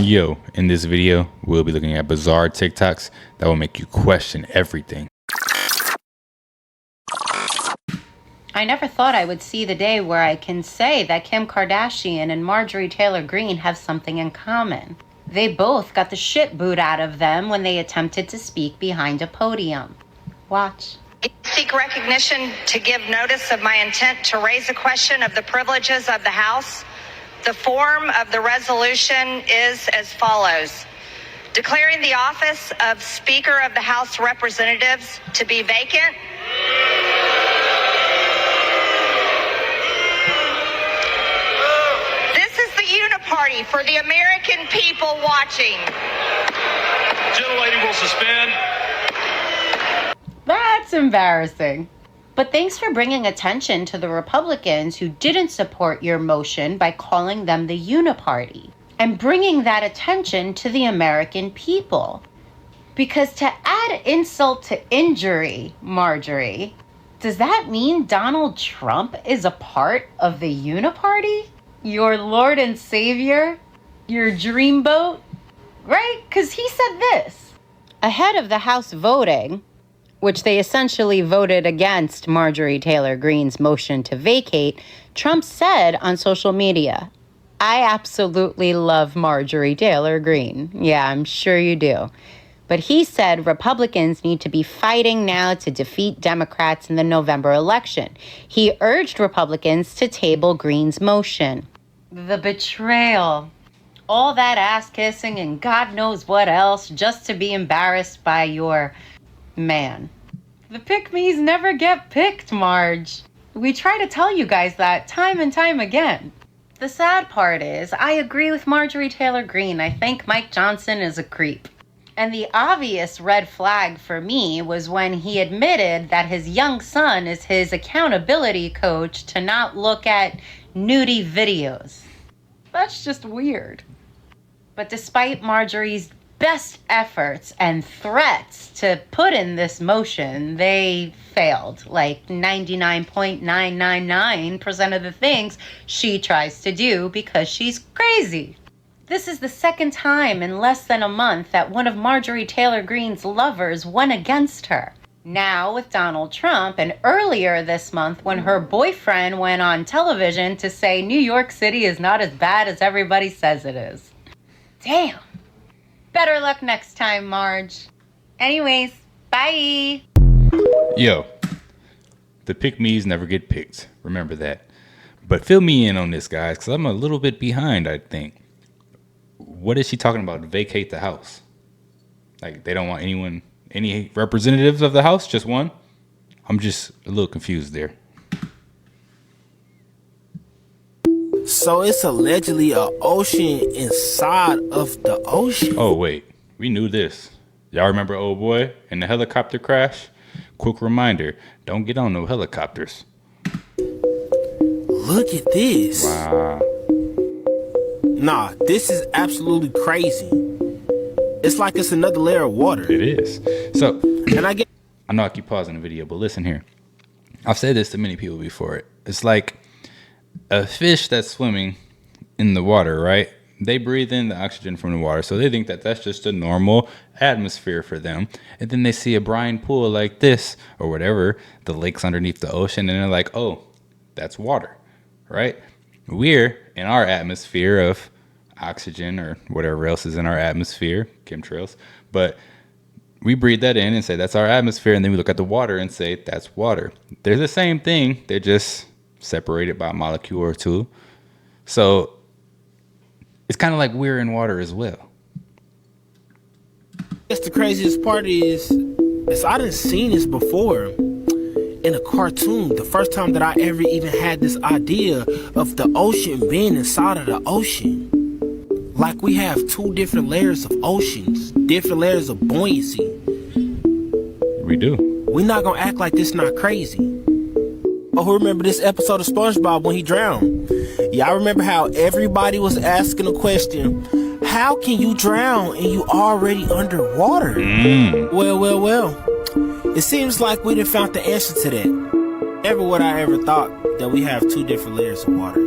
Yo, in this video, we'll be looking at bizarre TikToks that will make you question everything. I never thought I would see the day where I can say that Kim Kardashian and Marjorie Taylor Greene have something in common. They both got the shit booed out of them when they attempted to speak behind a podium. Watch. I seek recognition to give notice of my intent to raise a question of the privileges of the House. The form of the resolution is as follows. Declaring the office of Speaker of the House of Representatives to be vacant. This is the uniparty for the American people watching. Gentlelady will suspend. That's embarrassing. But thanks for bringing attention to the Republicans who didn't support your motion by calling them the uniparty and bringing that attention to the American people. Because to add insult to injury, Marjorie, does that mean Donald Trump is a part of the uniparty? Your Lord and Savior? Your dreamboat? Right? Because he said this. Ahead of the House voting, which they essentially voted against Marjorie Taylor Greene's motion to vacate, Trump said on social media, "I absolutely love Marjorie Taylor Greene." Yeah, I'm sure you do. But he said Republicans need to be fighting now to defeat Democrats in the November election. He urged Republicans to table Greene's motion. The betrayal. All that ass kissing and God knows what else just to be embarrassed by your man. The pick-me's never get picked, Marge. We try to tell you guys that time and time again. The sad part is, I agree with Marjorie Taylor Greene. I think Mike Johnson is a creep. And the obvious red flag for me was when he admitted that his young son is his accountability coach to not look at nudie videos. That's just weird. But despite Marjorie's best efforts and threats to put in this motion, they failed. Like 99.999% of the things she tries to do because she's crazy. This is the second time in less than a month that one of Marjorie Taylor Greene's lovers went against her. Now with Donald Trump, and earlier this month when her boyfriend went on television to say New York City is not as bad as everybody says it is. Damn. Better luck next time, Marge. Anyways, bye. Yo, the pick-me's never get picked. Remember that. But fill me in on this, guys, because I'm a little bit behind, I think. What is she talking about? Vacate the House? Like, they don't want anyone, any representatives of the House? Just one? I'm just a little confused there. So it's allegedly an ocean inside of the ocean. Oh, wait. We knew this. Y'all remember old boy and the helicopter crash? Quick reminder, don't get on no helicopters. Look at this. Wow. Nah, this is absolutely crazy. It's like it's another layer of water. It is. So, and I know I keep pausing the video, but listen here. I've said this to many people before. It's like a fish that's swimming in the water, right? They breathe in the oxygen from the water, so they think that that's just a normal atmosphere for them. And then they see a brine pool like this or whatever, the lakes underneath the ocean, and they're like, oh, that's water, right? We're in our atmosphere of oxygen or whatever else is in our atmosphere, chemtrails, but we breathe that in and say that's our atmosphere, and then we look at the water and say that's water. They're the same thing. They're just separated by a molecule or two. So it's kind of like we're in water as well. Guess the craziest part is I done seen this before in a cartoon. The first time that I ever even had this idea of the ocean being inside of the ocean. Like we have two different layers of oceans, different layers of buoyancy. We do. We're not gonna act like this not crazy. Oh, who remember this episode of SpongeBob when he drowned? Yeah, I remember how everybody was asking a question. How can you drown and you already underwater? Well. It seems like we done found the answer to that. Never would I ever thought that we have two different layers of water.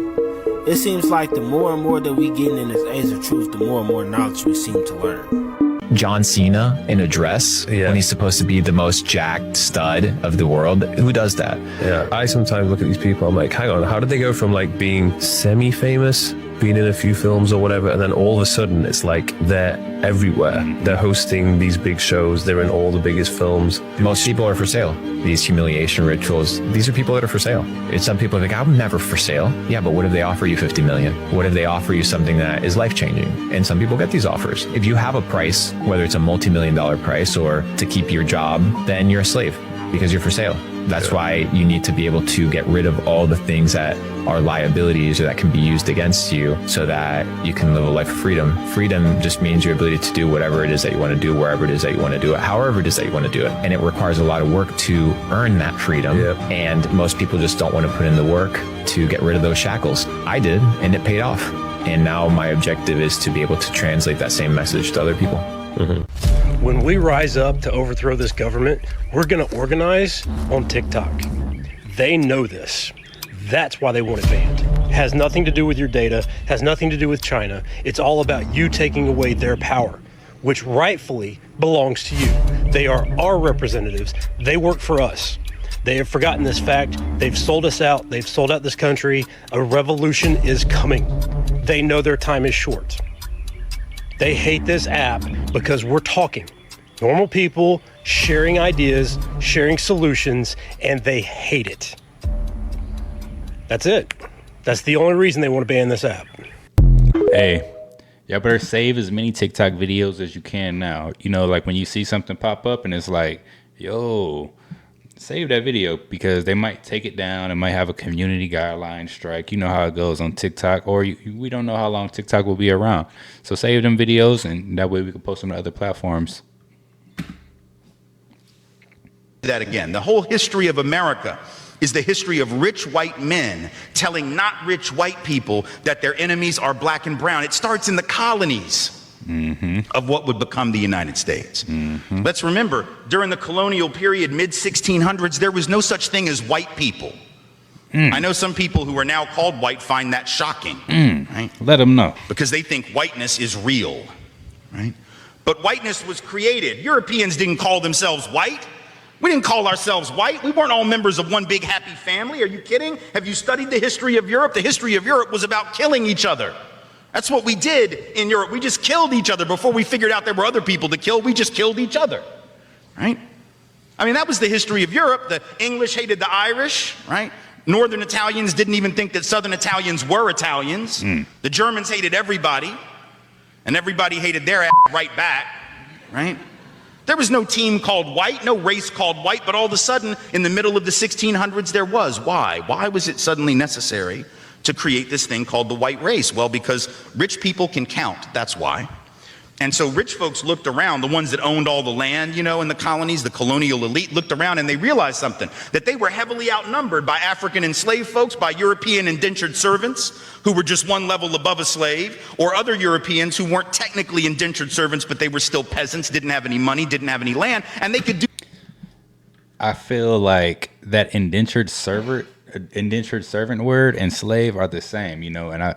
It seems like the more and more that we get in this age of truth, the more and more knowledge we seem to learn. John Cena in a dress when he's supposed to be the most jacked stud of the world. Who does that? Yeah, I sometimes look at these people, I'm like, hang on, how did they go from like being semi-famous, being in a few films or whatever, and then all of a sudden it's like they're everywhere. They're hosting these big shows, they're in all the biggest films. Most people are for sale. These humiliation rituals, these are people that are for sale. It's some people are like, I'm never for sale. Yeah, but what if they offer you 50 million? What if they offer you something that is life-changing? And some people get these offers. If you have a price, whether it's a multi-million-dollar price or to keep your job, then you're a slave because you're for sale. That's why you need to be able to get rid of all the things that are liabilities or that can be used against you so that you can live a life of freedom. Freedom just means your ability to do whatever it is that you want to do, wherever it is that you want to do it, however it is that you want to do it. And it requires a lot of work to earn that freedom. Yep. And most people just don't want to put in the work to get rid of those shackles. I did, and it paid off. And now my objective is to be able to translate that same message to other people. Mm-hmm. When we rise up to overthrow this government, we're going to organize on TikTok. They know this. That's why they want it banned. Has nothing to do with your data, has nothing to do with China. It's all about you taking away their power, which rightfully belongs to you. They are our representatives. They work for us. They have forgotten this fact. They've sold us out. They've sold out this country. A revolution is coming. They know their time is short. They hate this app because we're talking. Normal people sharing ideas, sharing solutions, and they hate it. That's it. That's the only reason they want to ban this app. Hey, y'all better save as many TikTok videos as you can now. You know, like when you see something pop up and it's like, yo, save that video because they might take it down. It might have a community guideline strike. You know how it goes on TikTok, or we don't know how long TikTok will be around. So save them videos, and that way we can post them to other platforms. That again, the whole history of America is the history of rich white men telling not rich white people that their enemies are black and brown. It starts in the colonies. Of what would become the United States. Let's remember, during the colonial period, mid-1600s, there was no such thing as white people. I know some people who are now called white find that shocking. Right? Let them know. Because they think whiteness is real. Right? But whiteness was created. Europeans didn't call themselves white. We didn't call ourselves white. We weren't all members of one big happy family. Are you kidding? Have you studied the history of Europe? The history of Europe was about killing each other. That's what we did in Europe. We just killed each other before we figured out there were other people to kill. We just killed each other, right? I mean, that was the history of Europe. The English hated the Irish, right? Northern Italians didn't even think that Southern Italians were Italians. The Germans hated everybody, and everybody hated their ass right back, right? There was no team called white, no race called white, but all of a sudden, in the middle of the 1600s, there was. Why? Why was it suddenly necessary to create this thing called the white race? Well, because rich people can count, that's why. And so rich folks looked around, the ones that owned all the land, you know, in the colonies, the colonial elite looked around and they realized something, that they were heavily outnumbered by African enslaved folks, by European indentured servants who were just one level above a slave, or other Europeans who weren't technically indentured servants, but they were still peasants, didn't have any money, didn't have any land, and they could do. I feel like that indentured servant word and slave are the same, you know, and I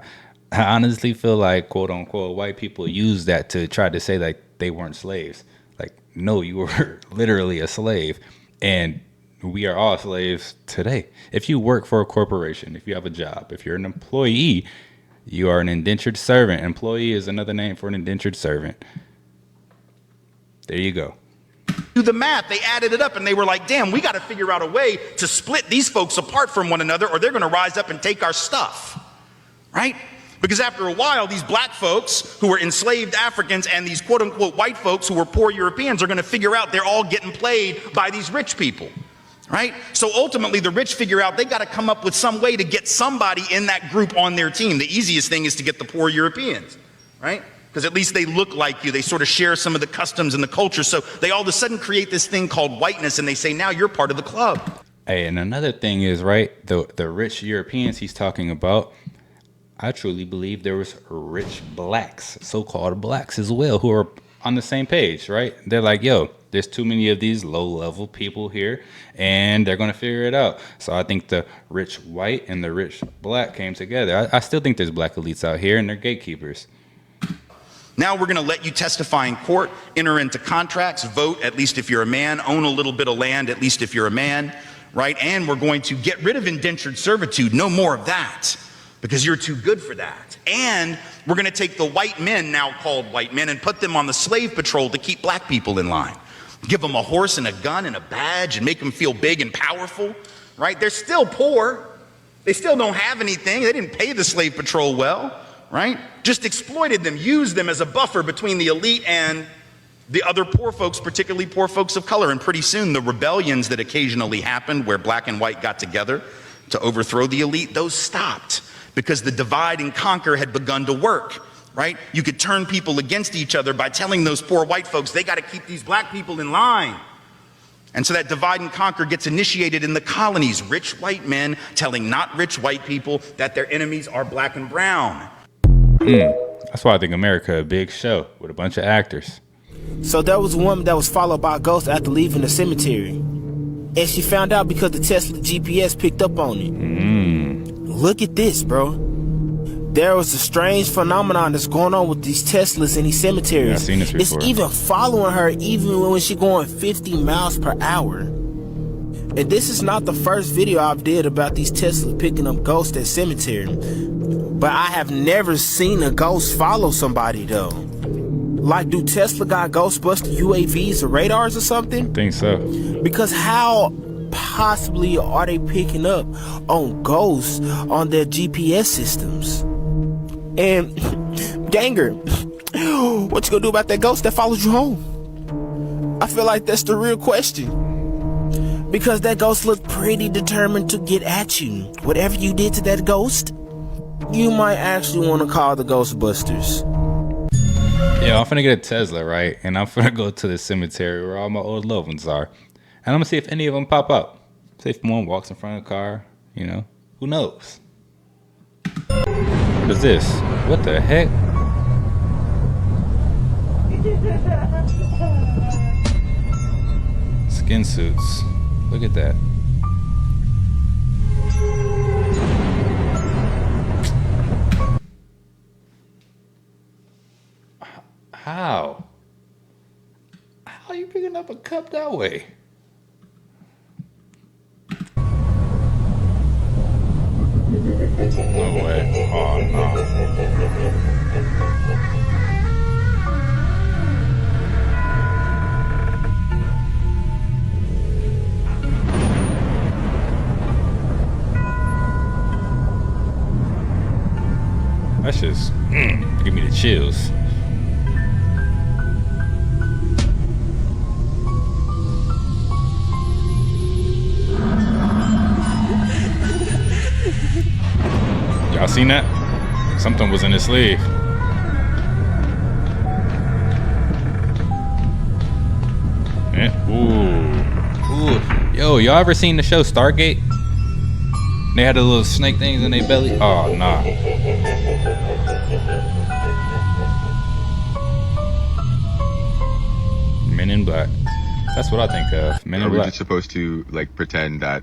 honestly feel like, quote unquote, white people use that to try to say like they weren't slaves. Like, no, you were literally a slave, and we are all slaves today. If you work for a corporation, if you have a job, if you're an employee, you are an indentured servant. Employee is another name for an indentured servant. There you go. Do the math, they added it up and they were like, damn, we got to figure out a way to split these folks apart from one another, or they're going to rise up and take our stuff, right? Because after a while, these black folks who were enslaved Africans and these quote unquote white folks who were poor Europeans are going to figure out they're all getting played by these rich people, right? So ultimately the rich figure out they got to come up with some way to get somebody in that group on their team. The easiest thing is to get the poor Europeans, right? Because at least they look like you. They sort of share some of the customs and the culture. So they all of a sudden create this thing called whiteness, and they say, now you're part of the club. Hey, and another thing is, right, the rich Europeans he's talking about, I truly believe there was rich blacks, so-called blacks as well, who are on the same page, right? They're like, yo, There's too many of these low-level people here, and they're going to figure it out. So I think the rich white and the rich black came together. I still think there's black elites out here, and they're gatekeepers. Now we're going to let you testify in court, enter into contracts, vote, at least if you're a man, own a little bit of land, at least if you're a man, right? And we're going to get rid of indentured servitude. No more of that, because you're too good for that. And we're going to take the white men, now called white men, and put them on the slave patrol to keep black people in line. Give them a horse and a gun and a badge and make them feel big and powerful, right? They're still poor. They still don't have anything. They didn't pay the slave patrol well, right? Just exploited them, used them as a buffer between the elite and the other poor folks, particularly poor folks of color. And pretty soon the rebellions that occasionally happened where black and white got together to overthrow the elite, those stopped because the divide and conquer had begun to work, right? You could turn people against each other by telling those poor white folks, they got to keep these black people in line. And so that divide and conquer gets initiated in the colonies, rich white men telling not rich white people that their enemies are black and brown. That's why I think America a big show with a bunch of actors. So there was a woman that was followed by a ghost after leaving the cemetery. And she found out because the Tesla GPS picked up on it. Look at this, bro. There was a strange phenomenon that's going on with these Teslas in these cemeteries. Yeah, I've seen this before. It's even following her even when she's going 50 miles per hour. And this is not the first video I've did about these Teslas picking up ghosts at cemetery. But I have never seen a ghost follow somebody though. Like, do Tesla got Ghostbuster UAVs or radars or something? I think so. Because how possibly are they picking up on ghosts on their GPS systems? And Ganger, what you gonna do about that ghost that follows you home? I feel like that's the real question. Because that ghost looked pretty determined to get at you. Whatever you did to that ghost, you might actually want to call the Ghostbusters. Yeah, I'm finna get a Tesla, right? And I'm finna go to the cemetery where all my old loved ones are. And I'm gonna see if any of them pop up. See if one walks in front of the car, you know? Who knows? What is this? What the heck? Skin suits. Look at that. How? How are you picking up a cup that way? No way. Oh, no. That's just, give me the chills. Y'all seen that? Something was in his sleeve. Ooh. Yo, y'all ever seen the show Stargate? They had the little snake things in their belly. Oh, nah. Men in Black. That's what I think of. Men in Black. Are we just supposed to like pretend that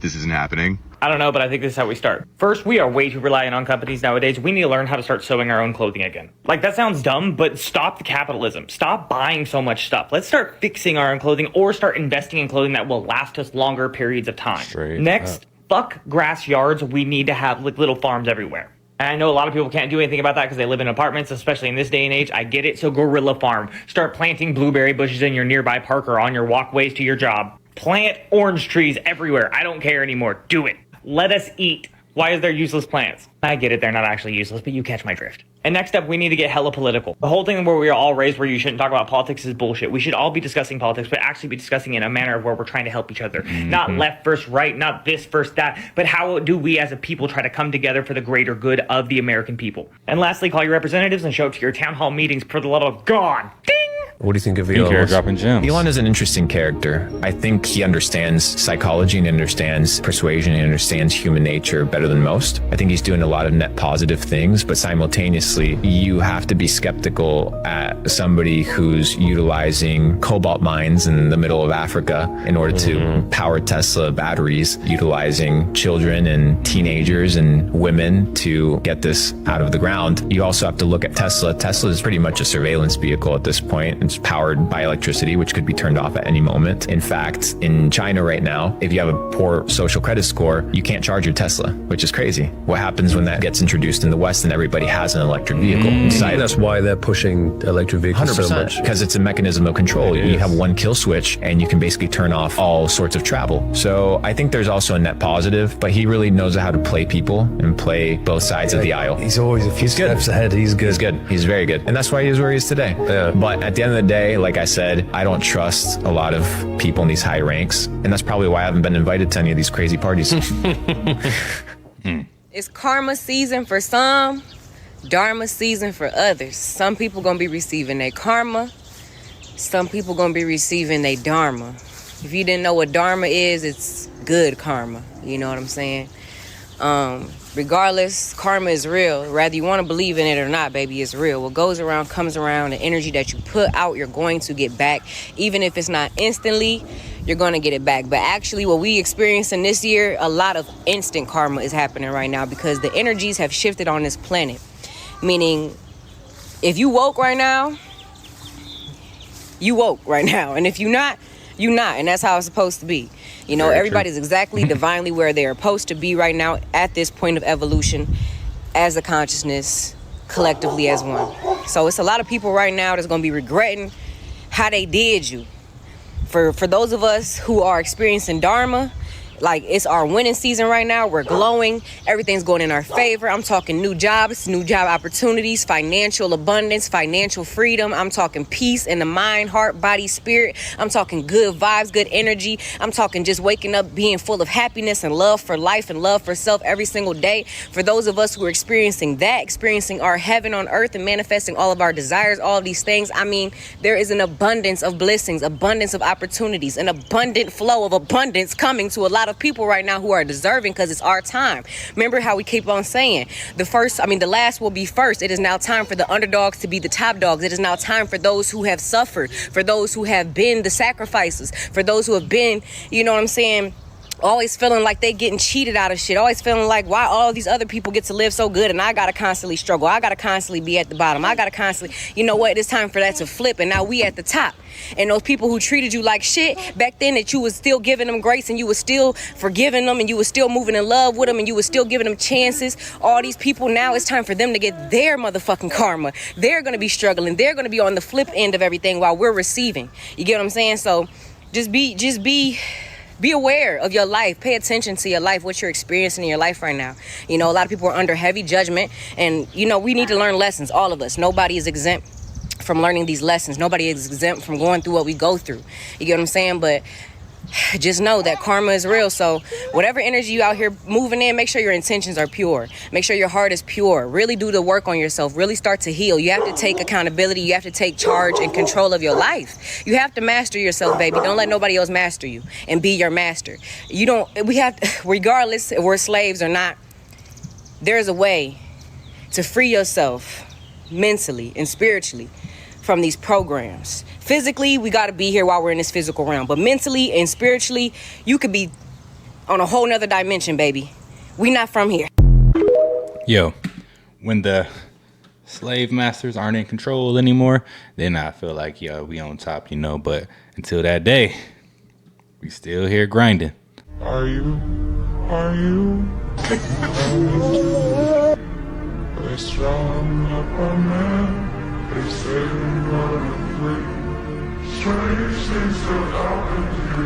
this isn't happening? I don't know, but I think this is how we start. First, we are way too reliant on companies nowadays. We need to learn how to start sewing our own clothing again. Like, that sounds dumb, but stop the capitalism. Stop buying so much stuff. Let's start fixing our own clothing or start investing in clothing that will last us longer periods of time. Next, fuck grass yards. We need to have like little farms everywhere. And I know a lot of people can't do anything about that because they live in apartments, especially in this day and age. I get it. So gorilla farm. Start planting blueberry bushes in your nearby park or on your walkways to your job. Plant orange trees everywhere. I don't care anymore. Do it. Let us eat. Why is there useless plants? I get it, they're not actually useless, but you catch my drift. And next up, we need to get hella political. The whole thing where we are all raised where you shouldn't talk about politics is bullshit. We should all be discussing politics, but actually be discussing in a manner of where we're trying to help each other. Not left versus right, not this versus that, but how do we as a people try to come together for the greater good of the American people? And lastly, call your representatives and show up to your town hall meetings for the love of God. Ding! What do you think of Pink Elon? hair dropping gems. Elon is an interesting character. I think he understands psychology and understands persuasion and understands human nature better than most. I think he's doing a lot of net positive things, but simultaneously, you have to be skeptical at somebody who's utilizing cobalt mines in the middle of Africa in order to power Tesla batteries, utilizing children and teenagers and women to get this out of the ground. You also have to look at Tesla. Tesla is pretty much a surveillance vehicle at this point. It's powered by electricity, which could be turned off at any moment. In fact, in China right now, if you have a poor social credit score, you can't charge your Tesla, which is crazy. What happens when that gets introduced in the West and everybody has an electric vehicle? That's why they're pushing electric vehicles so much. Because it's a mechanism of control. You have one kill switch and you can basically turn off all sorts of travel. So I think there's also a net positive, but he really knows how to play people and play both sides of the aisle. He's always a few steps ahead. He's good. He's good. He's very good. And that's why he is where he is today. Yeah. But at the end of the day, like I said, I don't trust a lot of people in these high ranks. And that's probably why I haven't been invited to any of these crazy parties. It's karma season for some, dharma season for others. Some people gonna be receiving their karma. Some people gonna be receiving their dharma. If you didn't know what dharma is, it's good karma. You know what I'm saying? Regardless, karma is real. Whether you want to believe in it or not, baby, it's real. What goes around comes around. The energy that you put out, you're going to get back. Even if it's not instantly, you're going to get it back. But actually, what we experiencing this year, a lot of instant karma is happening right now because the energies have shifted on this planet. Meaning, if you woke right now, you woke right now. And if you're not, you're not. And that's how it's supposed to be. You know, everybody's exactly divinely where they're supposed to be right now at this point of evolution as a consciousness, collectively as one. So it's a lot of people right now that's going to be regretting how they did you. For those of us who are experiencing dharma, like it's our winning season right now. We're glowing. Everything's going in our favor. I'm talking new jobs, new job opportunities, financial abundance, financial freedom. I'm talking peace in the mind, heart, body, spirit. I'm talking good vibes, good energy. I'm talking just waking up being full of happiness and love for life and love for self every single day. For those of us who are experiencing that, experiencing our heaven on earth and manifesting all of our desires, all of these things, I mean, there is an abundance of blessings, abundance of opportunities, an abundant flow of abundance coming to a lot of people right now who are deserving because it's our time. Remember how we keep on saying the last will be first. It is now time for the underdogs to be the top dogs. It is now time for those who have suffered, for those who have been the sacrifices, for those who have been, you know what I'm saying, always feeling like they getting cheated out of shit, always feeling like why all these other people get to live so good and I gotta constantly struggle, I gotta constantly be at the bottom, I gotta constantly, you know what, it's time for that to flip and now we at the top. And those people who treated you like shit back then, that you was still giving them grace and you was still forgiving them and you was still moving in love with them and you was still giving them chances, all these people now, it's time for them to get their motherfucking karma. They're gonna be struggling, they're gonna be on the flip end of everything while we're receiving. You get what I'm saying? So just be aware of your life. Pay attention to your life, what you're experiencing in your life right now. You know, a lot of people are under heavy judgment and, you know, we need to learn lessons, all of us. Nobody is exempt from learning these lessons. Nobody is exempt from going through what we go through. You get what I'm saying? But just know that karma is real. So whatever energy you out here moving in, make sure your intentions are pure. Make sure your heart is pure. Really do the work on yourself. Really start to heal. You have to take accountability. You have to take charge and control of your life. You have to master yourself, baby. Don't let nobody else master you and be your master. Regardless if we're slaves or not, there's a way to free yourself mentally and spiritually from these programs. Physically, we got to be here while we're in this physical realm. But mentally and spiritually, you could be on a whole nother dimension, baby. We not from here. Yo, when the slave masters aren't in control anymore, then I feel like, yo, we on top, you know. But until that day, we still here grinding. Are you? They strung up a man. They say you're gonna free. Strange things that happen to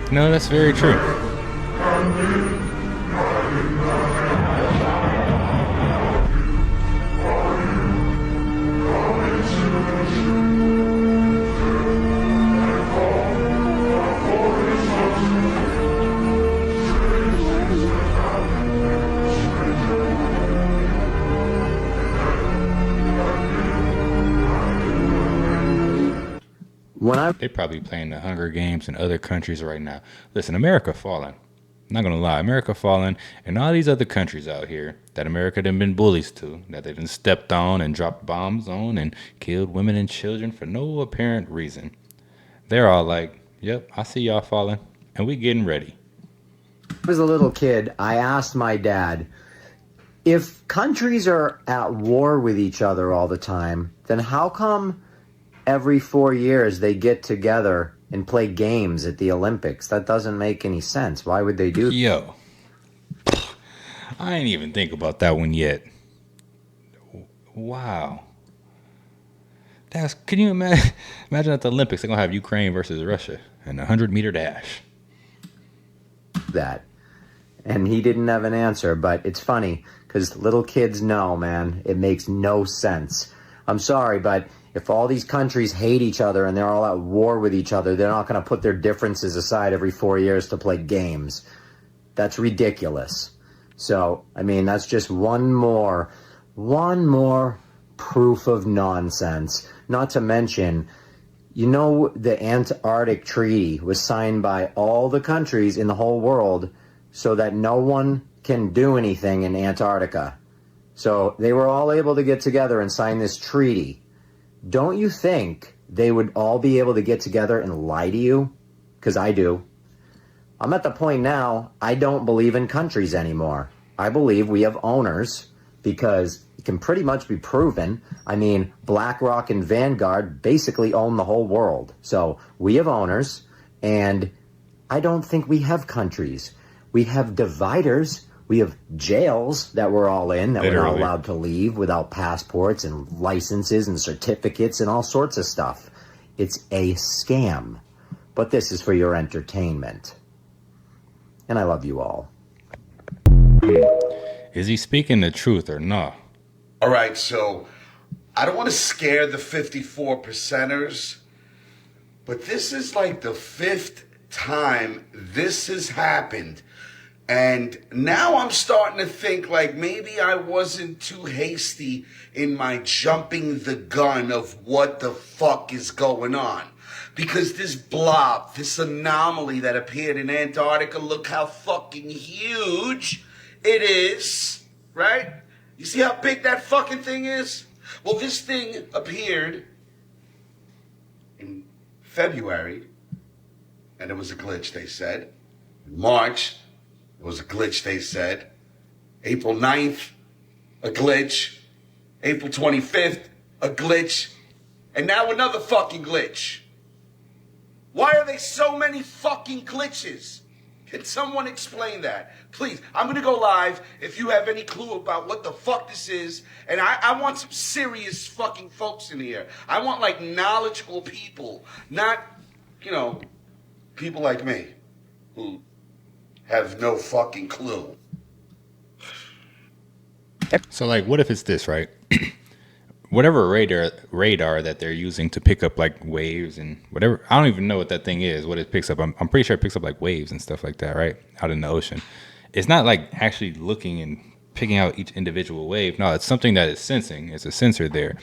you. No, that's very true. They probably playing the Hunger Games in other countries right now. Listen, America falling. I'm not gonna lie, America falling, and all these other countries out here that America done been bullies to, that they done stepped on and dropped bombs on and killed women and children for no apparent reason. They're all like, "Yep, I see y'all falling, and we getting ready." When I was a little kid, I asked my dad, if countries are at war with each other all the time, then how come every 4 years they get together and play games at the Olympics? That doesn't make any sense. Why would they do that? Yo, I ain't even think about that one yet. Wow. Can you imagine at the Olympics they're gonna have Ukraine versus Russia in a 100-meter dash? That. And he didn't have an answer, but it's funny because little kids know, man, it makes no sense. I'm sorry, but if all these countries hate each other and they're all at war with each other, they're not going to put their differences aside every 4 years to play games. That's ridiculous. So, I mean, that's just one more proof of nonsense. Not to mention, you know, the Antarctic Treaty was signed by all the countries in the whole world so that no one can do anything in Antarctica. So they were all able to get together and sign this treaty. Don't you think they would all be able to get together and lie to you? Because I do. I'm at the point now, I don't believe in countries anymore. I believe we have owners because it can pretty much be proven. I mean, BlackRock and Vanguard basically own the whole world. So we have owners, and I don't think we have countries. We have dividers. We have jails that we're all in, that we're not allowed to leave without passports and licenses and certificates and all sorts of stuff. It's a scam. But this is for your entertainment. And I love you all. Is he speaking the truth or not? All right, so I don't want to scare the 54 percenters, but this is like the 5th time this has happened. And now I'm starting to think like maybe I wasn't too hasty in my jumping the gun of what the fuck is going on. Because this blob, this anomaly that appeared in Antarctica, look how fucking huge it is, right? You see how big that fucking thing is? Well, this thing appeared in February, and it was a glitch, they said. In March, it was a glitch, they said. April 9th, a glitch. April 25th, a glitch. And now another fucking glitch. Why are there so many fucking glitches? Can someone explain that? Please, I'm gonna go live if you have any clue about what the fuck this is. And I want some serious fucking folks in here. I want like knowledgeable people, not, you know, people like me who have no fucking clue. So, like, what if it's this, right? Whatever radar that they're using to pick up like waves and whatever, I don't even know what that thing is, what it picks up. I'm pretty sure it picks up like waves and stuff like that, right? Out in the ocean. It's not like actually looking and picking out each individual wave. No, it's something that is sensing. It's a sensor there.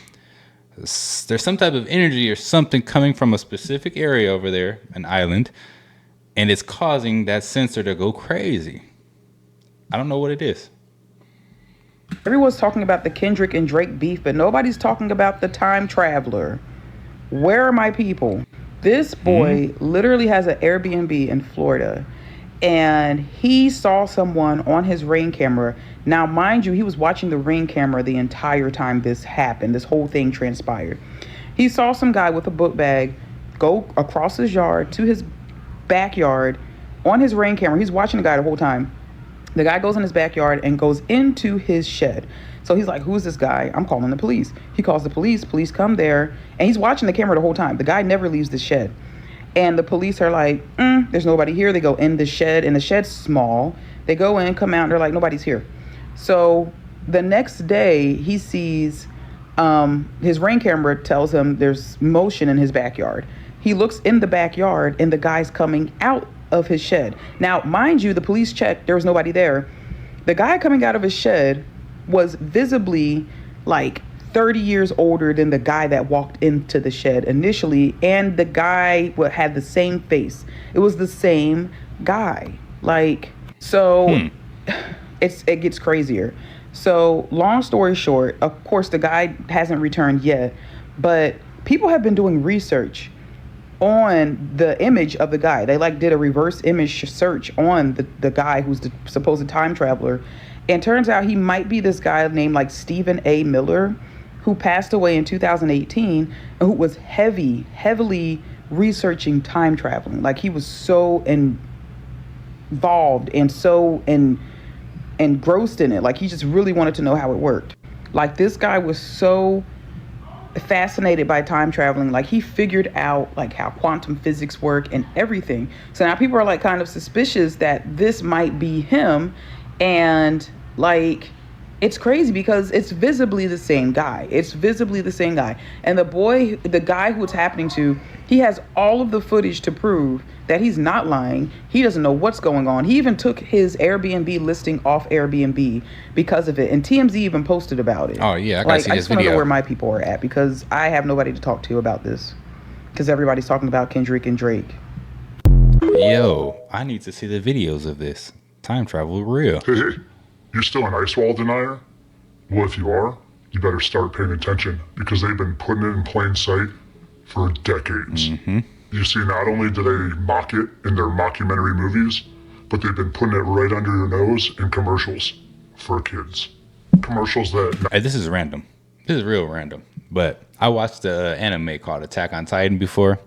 There's some type of energy or something coming from a specific area over there, an island, and it's causing that sensor to go crazy. I don't know what it is. Everyone's talking about the Kendrick and Drake beef, but nobody's talking about the time traveler. Where are my people? This boy literally has an Airbnb in Florida, and he saw someone on his Ring camera. Now, mind you, he was watching the Ring camera the entire time this happened, this whole thing transpired. He saw some guy with a book bag go across his yard to his backyard on his Ring camera. He's watching the guy the whole time. The guy goes in his backyard and goes into his shed. So he's like, who's this guy? I'm calling the police. He calls the police. Police come there. And he's watching the camera the whole time. The guy never leaves the shed. And the police are like, there's nobody here. They go in the shed. And the shed's small. They go in, come out. And they're like, nobody's here. So the next day, he sees his Ring camera tells him there's motion in his backyard. He looks in the backyard and the guy's coming out of his shed. Now, mind you, the police checked, there was nobody there. The guy coming out of his shed was visibly like 30 years older than the guy that walked into the shed initially, and the guy had the same face. It was the same guy. Like, so it gets crazier. So long story short, of course, the guy hasn't returned yet, but people have been doing research on the image of the guy. They like did a reverse image search on the guy who's the supposed time traveler. And turns out he might be this guy named like Stephen A. Miller, who passed away in 2018, and who was heavily researching time traveling. Like, he was so involved and so engrossed in it. Like, he just really wanted to know how it worked. Like, this guy was so fascinated by time traveling. Like, he figured out like how quantum physics work and everything. So now people are like kind of suspicious that this might be him. And like, it's crazy because it's visibly the same guy. And the guy who it's happening to, he has all of the footage to prove that he's not lying. He doesn't know what's going on. He even took his Airbnb listing off Airbnb because of it. And TMZ even posted about it. Oh, yeah. I just want to know where my people are at, because I have nobody to talk to about this. Because everybody's talking about Kendrick and Drake. Yo, I need to see the videos of this. Time travel real. Hey, you're still an ice wall denier? Well, if you are, you better start paying attention, because they've been putting it in plain sight for decades. You see, not only do they mock it in their mockumentary movies, but they've been putting it right under your nose in commercials for kids. Commercials that... Hey, this is random. This is real random. But I watched an anime called Attack on Titan before,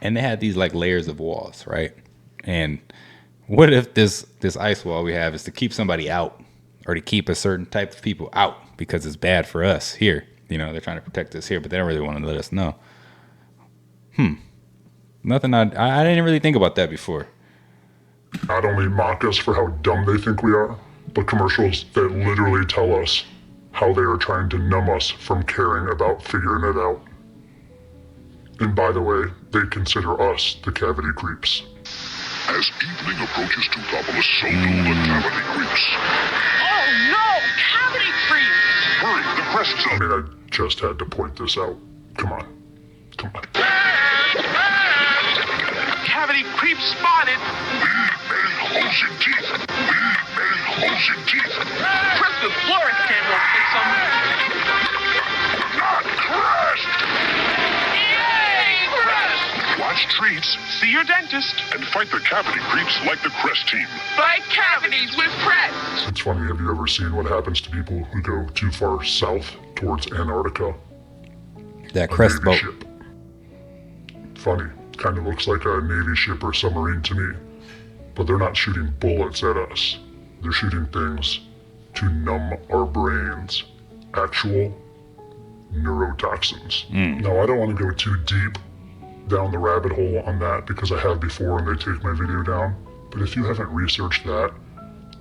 and they had these like layers of walls, right? And what if this ice wall we have is to keep somebody out, or to keep a certain type of people out because it's bad for us here? You know, they're trying to protect us here, but they don't really want to let us know. Nothing. I didn't really think about that before. Not only mock us for how dumb they think we are, but commercials that literally tell us how they are trying to numb us from caring about figuring it out. And by the way, they consider us the cavity creeps. As evening approaches Twopolis, so do the cavity creeps. Oh no! Cavity creeps! Hurry, the crest zone. I mean, I just had to point this out. Come on. Cavity creeps spotted! Ocean teeth! Ocean teeth! Crystal Flores can't go fix them! Not crest! Yay! Crest! Watch treats, See your dentist! and fight the cavity creeps like the crest team. Fight cavities with Crest! It's funny, have you ever seen what happens to people who go too far south towards Antarctica? That crest boat. Ship. Funny. Kind of looks like a Navy ship or submarine to me. But they're not shooting bullets at us. They're shooting things to numb our brains. Actual neurotoxins. Now, I don't want to go too deep down the rabbit hole on that, because I have before and they take my video down. But if you haven't researched that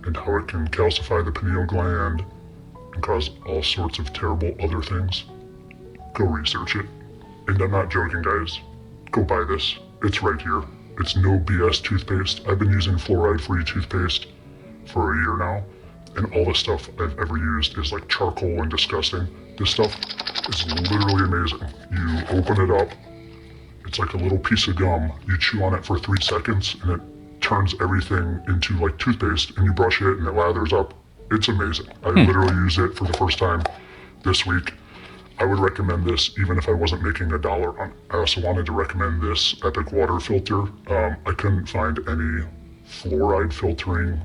and how it can calcify the pineal gland and cause all sorts of terrible other things, go research it. And I'm not joking, guys. Go buy this. It's right here. It's no BS toothpaste. I've been using fluoride-free toothpaste for a year now, and all the stuff I've ever used is like charcoal and disgusting. This stuff is literally amazing. You open it up, it's like a little piece of gum. You chew on it for 3 seconds, and it turns everything into like toothpaste, and you brush it, and it lathers up. It's amazing. I literally used it for the first time this week. I would recommend this even if I wasn't making $1 on it. I also wanted to recommend this Epic water filter. I couldn't find any fluoride filtering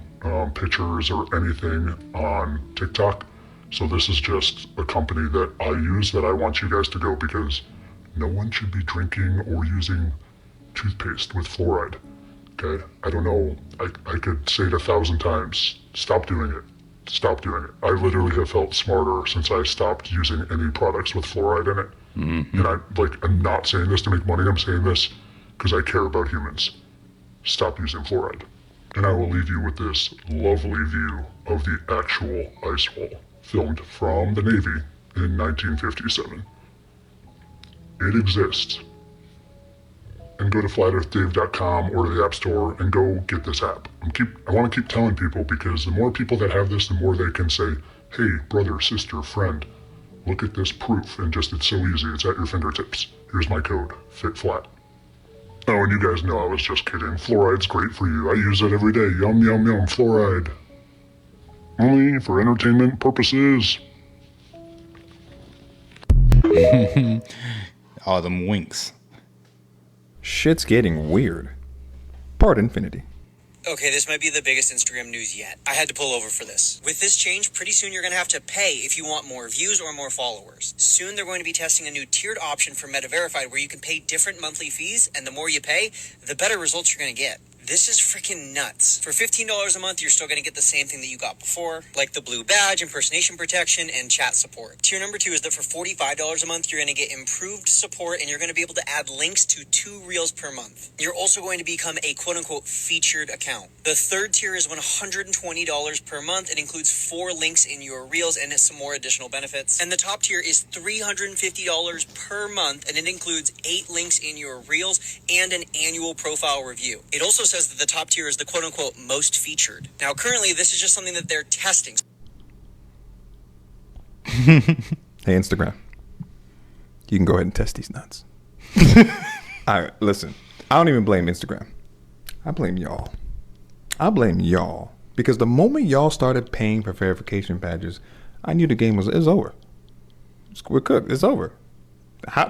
pictures or anything on TikTok. So this is just a company that I use that I want you guys to go, because no one should be drinking or using toothpaste with fluoride. Okay? I don't know. I could say it 1,000 times. Stop doing it. Stop doing it. I literally have felt smarter since I stopped using any products with fluoride in it. And I'm not saying this to make money. I'm saying this because I care about humans. Stop using fluoride. And I will leave you with this lovely view of the actual ice wall, filmed from the Navy in 1957. It exists. And go to flatearthdave.com or to the App Store and go get this app. I want to keep telling people, because the more people that have this, the more they can say, hey, brother, sister, friend, Look at this proof, and just, it's so easy. It's at your fingertips. Here's my code, FitFlat. Oh, and you guys know I was just kidding. Fluoride's great for you. I use it every day. Yum, yum, yum, fluoride. Only for entertainment purposes. All them winks. Shit's getting weird. Part infinity. Okay, this might be the biggest Instagram news yet. I had to pull over for this. With this change, pretty soon you're going to have to pay if you want more views or more followers. Soon they're going to be testing a new tiered option for Meta Verified where you can pay different monthly fees, and the more you pay, the better results you're going to get. This is freaking nuts. For $15 a month, you're still going to get the same thing that you got before, like the blue badge, impersonation protection, and chat support. Tier number 2 is that for $45 a month, you're going to get improved support, and you're going to be able to add links to 2 reels per month. You're also going to become a quote-unquote featured account. The third tier is $120 per month. It includes 4 links in your reels and some more additional benefits. And the top tier is $350 per month, and it includes 8 links in your reels and an annual profile review. It also says that the top tier is the quote-unquote most featured. Now, currently, this is just something that they're testing. Hey, Instagram. You can go ahead and test these nuts. All right, listen. I don't even blame Instagram. I blame y'all. Because the moment y'all started paying for verification badges, I knew the game was over. We're cooked. It's over.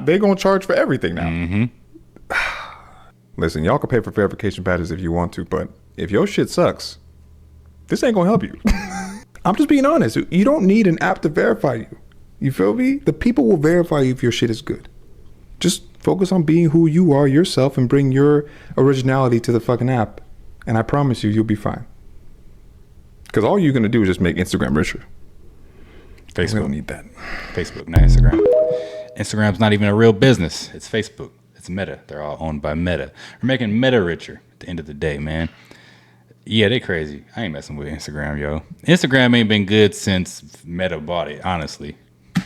They're going to charge for everything now. Mm-hmm. Listen, y'all can pay for verification badges if you want to, but if your shit sucks, this ain't gonna help you. I'm just being honest. You don't need an app to verify you. You feel me? The people will verify you if your shit is good. Just focus on being who you are yourself and bring your originality to the fucking app. And I promise you, you'll be fine. Because all you're gonna do is just make Instagram richer. Facebook. We don't need that. Facebook, not Instagram. Instagram's not even a real business. It's Facebook. It's Meta. They're all owned by Meta. We're making Meta richer at the end of the day, man. Yeah, they crazy. I ain't messing with Instagram, yo. Instagram ain't been good since Meta bought it, honestly. I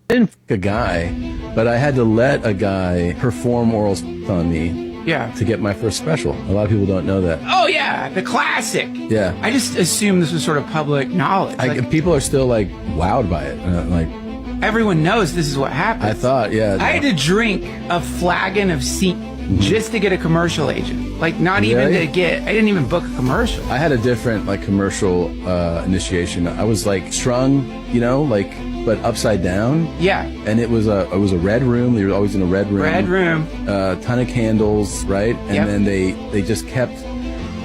didn't a guy, but I had to let a guy perform oral on me. Yeah. To get my first special. A lot of people don't know that. Oh yeah, the classic. Yeah. I just assumed this was sort of public knowledge. People are still like wowed by it. Everyone knows this is what happened. I thought, yeah. I had to drink a flagon of just to get a commercial agent. Like not even to get. I didn't even book a commercial. I had a different commercial initiation. I was strung, but upside down. Yeah. And it was a red room. They were always in a red room. Red room. Ton of candles, right? And then they just kept.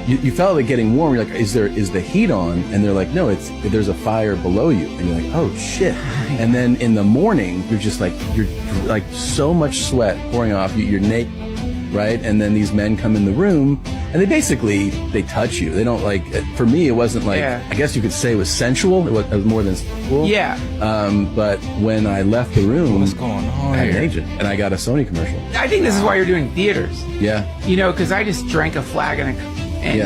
You felt it getting warm. You're like, is the heat on? And they're like, no, there's a fire below you. And you're like, oh shit. And then in the morning, you're just you're so much sweat pouring off you. You're naked, right? And then these men come in the room and they touch you. They don't for me, it wasn't I guess you could say it was sensual. It was more than sensual. Yeah. But when I left the room, what's going on I had an here? agent and I got a Sony commercial. I think this is why you're doing theaters. Yeah. Because I just drank a flagon and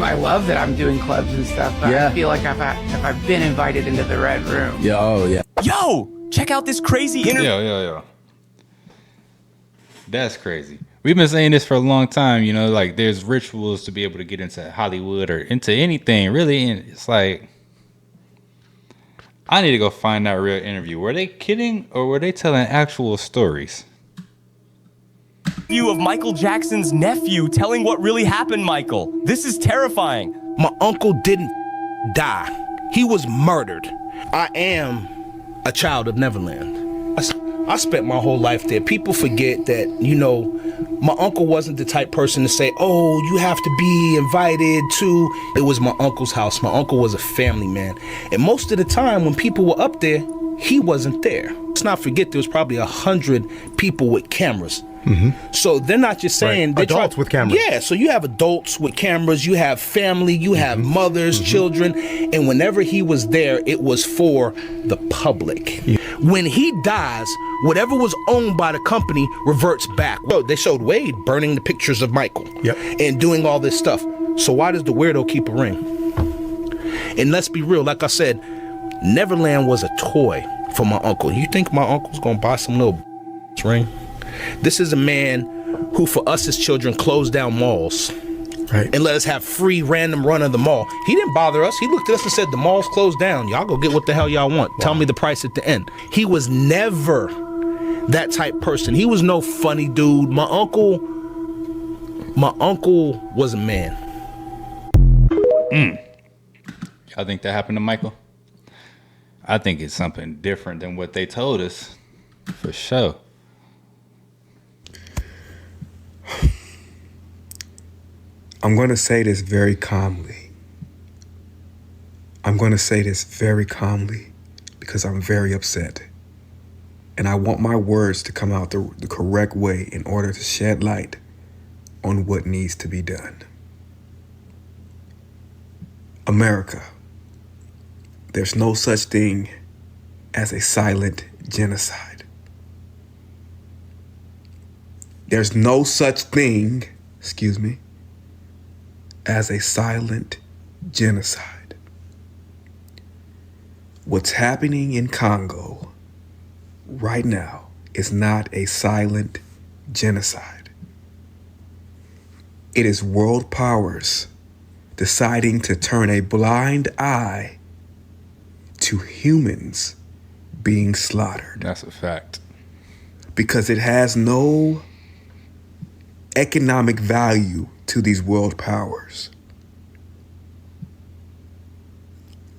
I love that I'm doing clubs and stuff, but I feel like if I've been invited into the red room. Yeah, oh yeah. Yo, check out this crazy interview. Yo. That's crazy. We've been saying this for a long time, there's rituals to be able to get into Hollywood or into anything, really, and it's I need to go find that real interview. Were they kidding or were they telling actual stories? View of Michael Jackson's nephew telling what really happened, Michael. This is terrifying. My uncle didn't die. He was murdered. I am a child of Neverland. I spent my whole life there. People forget that, my uncle wasn't the type person to say, oh, you have to be invited to. It was my uncle's house. My uncle was a family man. And most of the time when people were up there, he wasn't there. Let's not forget there was probably 100 people with cameras. Mm-hmm. So they're not just saying adults with cameras. Yeah, so you have adults with cameras, you have family, you have mothers, children, and whenever he was there, it was for the public. Yeah. When he dies, whatever was owned by the company reverts back. Well, they showed Wade burning the pictures of Michael and doing all this stuff. So why does the weirdo keep a ring? And let's be real, like I said, Neverland was a toy for my uncle. You think my uncle's gonna buy some little ring? This is a man who, for us as children, closed down malls Right. And let us have free random run of the mall. He didn't bother us. He looked at us and said, the mall's closed down. Y'all go get what the hell y'all want. Wow. Tell me the price at the end. He was never that type person. He was no funny dude. My uncle was a man. Y'all think that happened to Michael? I think it's something different than what they told us, for sure. I'm going to say this very calmly. I'm going to say this very calmly because I'm very upset. And I want my words to come out the correct way in order to shed light on what needs to be done. America, there's no such thing as a silent genocide. There's no such thing, as a silent genocide. What's happening in Congo right now is not a silent genocide. It is world powers deciding to turn a blind eye to humans being slaughtered. That's a fact. Because it has no economic value to these world powers.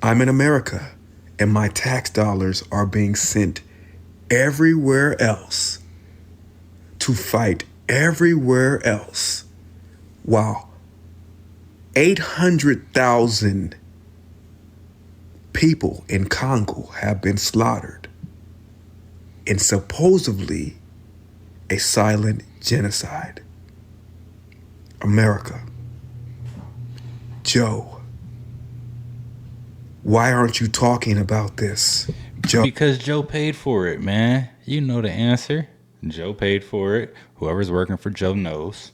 I'm in America, and my tax dollars are being sent everywhere else to fight everywhere else, while 800,000 people in Congo have been slaughtered in supposedly a silent genocide. America, Joe, why aren't you talking about this, Joe? Because Joe paid for it, man. You know the answer. Joe paid for it. Whoever's working for Joe knows.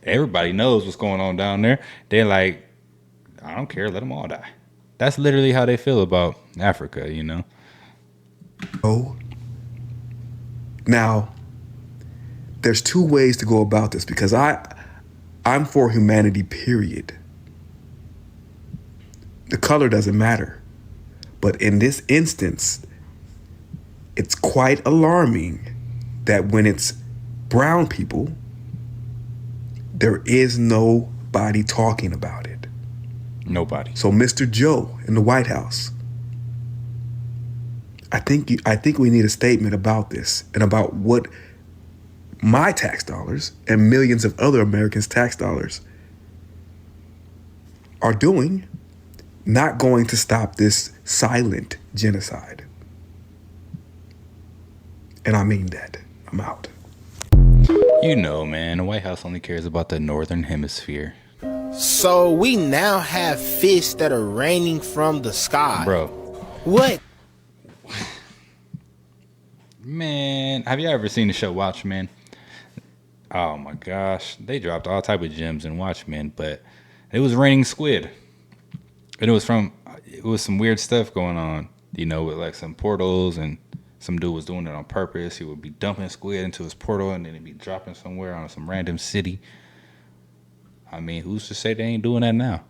Everybody knows what's going on down there. They're like, I don't care, let them all die. That's literally how they feel about Africa, you know? Oh. Now, there's two ways to go about this because I'm for humanity, period. The color doesn't matter. But in this instance, it's quite alarming that when it's brown people, there is nobody talking about it. Nobody. So Mr. Joe in the White House, I think we need a statement about this and about what my tax dollars and millions of other Americans' tax dollars are doing, not going to stop this silent genocide. And I mean that. I'm out. You know, man, the White House only cares about the Northern Hemisphere. So we now have fish that are raining from the sky. Bro. What? Man, have you ever seen the show Watchmen? Oh my gosh, they dropped all type of gems in Watchmen, but it was raining squid. And it was some weird stuff going on, you know, with like some portals, and some dude was doing it on purpose. He would be dumping squid into his portal and then he'd be dropping somewhere on some random city. I mean, who's to say they ain't doing that now?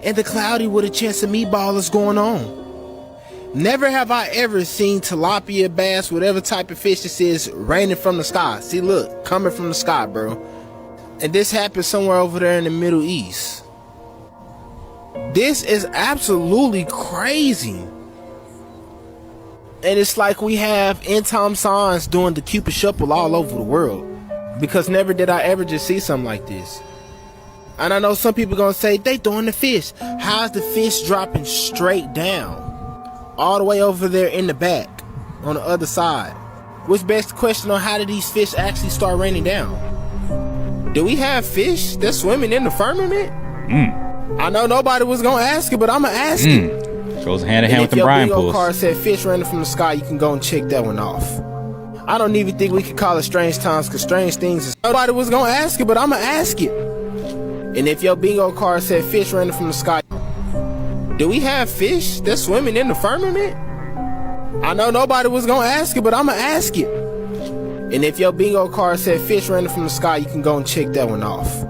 And the cloudy with a chance of meatball is going on. Never have I ever seen tilapia, bass, whatever type of fish this is, raining from the sky. See, look, coming from the sky, bro. And this happened somewhere over there in the Middle East. This is absolutely crazy. And it's like we have end time signs doing the Cupid shuffle all over the world. Because never did I ever just see something like this. And I know some people gonna say, they throwing the fish. How's the fish dropping straight down? All the way over there in the back, on the other side. Which begs the question on how did these fish actually start raining down? Do we have fish that's swimming in the firmament? I know nobody was gonna ask it, but I'ma ask it. Goes hand in hand with the Brian pools. If your bingo card said fish raining from the sky, you can go and check that one off. I don't even think we could call it strange times, because strange things is... Nobody was gonna ask it, but I'ma ask it. And if your bingo card said fish raining from the sky, do we have fish that's swimming in the firmament? I know nobody was gonna ask it, but I'ma ask it. And if your bingo card said fish raining from the sky, you can go and check that one off.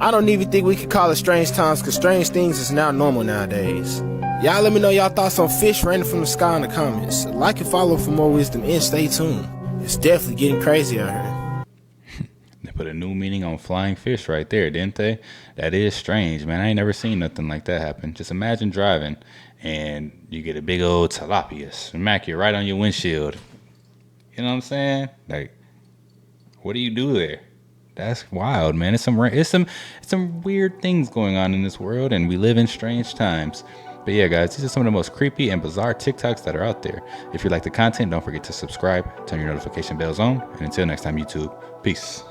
I don't even think we could call it strange times, because strange things is now normal nowadays. Y'all let me know y'all thoughts on fish raining from the sky in the comments. Like and follow for more wisdom and stay tuned. It's definitely getting crazy out here. They put a new meaning on flying fish right there, didn't they? That is strange, man. I ain't never seen nothing like that happen. Just imagine driving and you get a big old tilapia smack you right on your windshield. You know what I'm saying? Like, what do you do there? That's wild, man. It's some weird things going on in this world, and we live in strange times. But yeah, guys, these are some of the most creepy and bizarre TikToks that are out there. If you like the content, don't forget to subscribe, turn your notification bells on, and until next time, YouTube, peace.